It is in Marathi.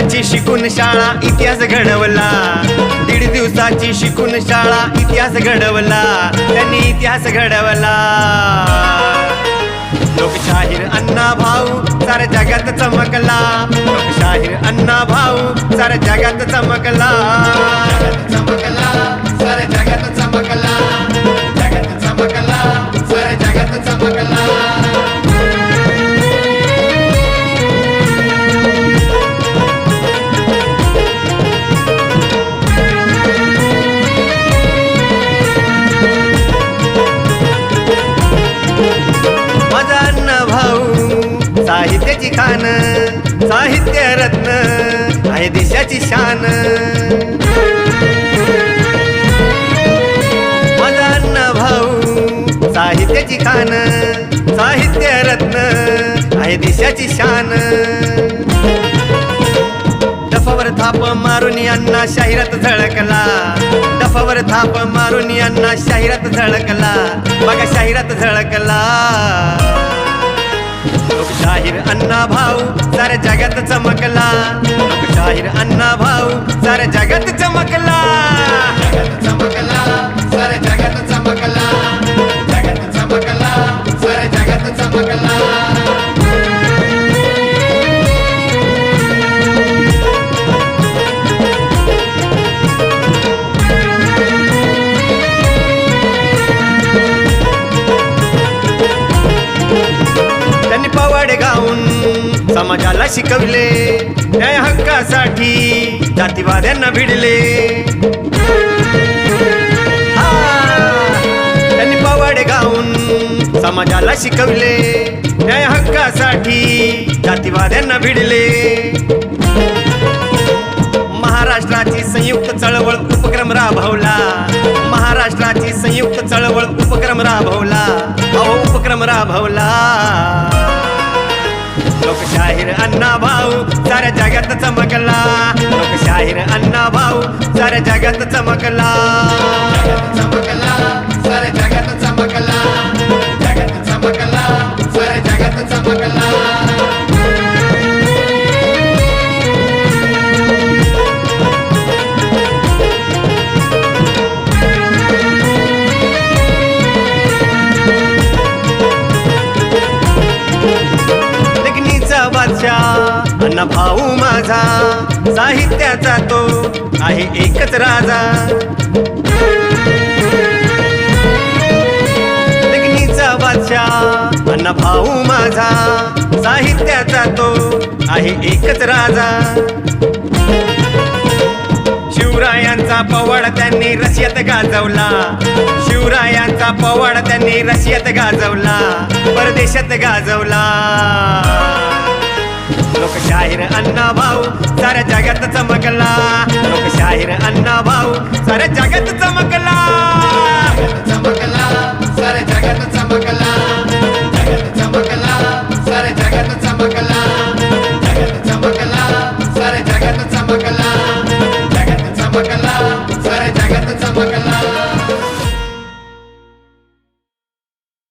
दिवसाची शिकून शाळा इतिहास घडवला, 1.5 दिवसाची शिकून शाळा इतिहास घडवला, त्यांनी इतिहास घडवला. लोकशाहीर अण्णा भाऊ साऱ्या जगात चमकला, लोकशाहीर अण्णा भाऊ साऱ्या जगात चमकला, चमकला साऱ्या जगात चमकला, जगात चमकला साऱ्या जगात चमकला. माझा अण्णा भाऊ साहित्याची खान, साहित्य रत्न आहे देशाची शान. माझा अण्णा भाऊ साहित्याची खान, साहित्य रत्न आहे देशाची शान. डफावर थाप मारून अण्णा शाहिरात झळकला, डफावर थाप मारून अण्णा शाहिरात झळकला, बघा शाहिरात झळकला. लोकशाहीर अण्णा भाऊ साऱ्या जगात चमकला, लोकशाहीर अण्णा भाऊ साऱ्या जगात चमकला, जगात चमकला साऱ्या जगात चमकला, जगात चमकला साऱ्या जगात चमकला. त्यांनी पवाडे गाऊन समाजाला शिकवले, न्याय हक्कासाठी जातीवाद्यांना भिडले. त्यांनी पवाडे गाऊन समाजाला शिकवले, न्याय हक्कासाठी जातीवाद्यांना भिडले. महाराष्ट्राची संयुक्त चळवळ उपक्रम राबवला, महाराष्ट्राची संयुक्त चळवळ उपक्रम राबवला, अहो उपक्रम राबवला. लोकशाहीर अण्णा भाऊ साऱ्या जगात चमकला, लोकशाहीर अण्णा भाऊ साऱ्या जगात चमकला, जगात चमकला साऱ्या जगात चमकला, जगात चमकला साऱ्या जगात चमकला. अण्णा भाऊ माझा साहित्याचा तो आहे एकच राजा. लेखणीचा बादशाह अण्णा भाऊ माझा साहित्याचा तो आहे एकच राजा. शिवरायांचा पवाडा त्यांनी रशियात गाजवला, शिवरायांचा पवाडा त्यांनी रशियात गाजवला, परदेशात गाजवला. लोकशाहीर अण्णा भाऊ साऱ्या जगात चमकला, लोकशाहीर अण्णा भाऊ साऱ्या जगात चमकला, चमकला